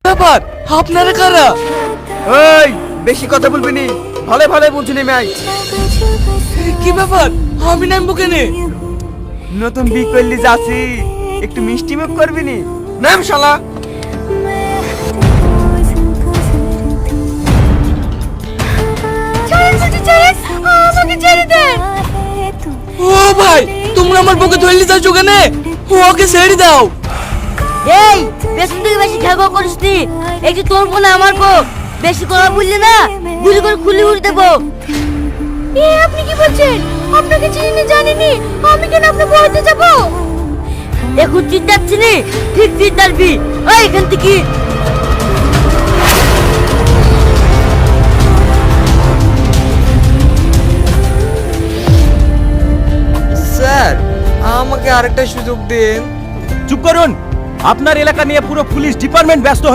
ব্যাপার আপনারা কারা? এই বেশি কথা বলবি নি, ভালো ভালো বলছি নেমে আয়। কি ব্যাপার আমি নামবো কেনে? নতুন বি করলি যাচ্ছি, একটু মিষ্টি মুখ করবি নি, নাম শালা। ও ভাই তোমরা আমার বুকে ধরলি যাচ্ছ কেনে? ওকে ছেড়ে দাও। এই পেছন থেকে বেশি ঘেঘো করিস নি, একটু তোর বোন আমার বউ, বেশি কথা বললি না গুলি করে খুলি উড়ে দেবো। আপনি কি বলছেন? আপনাকে চিনি না জানিনি, আমি কেন আপনার বউতে যাব? এখন চিন্তাচ্ছি নি, ঠিক চিন্তারবি। ওই এখান থেকে স্যার আমাকে আরেকটা সুযোগ দিন। চুপ করুন, আপনার এলাকা নিয়ে পুরো পুলিশ ডিপার্টমেন্ট ব্যস্ত হয়ে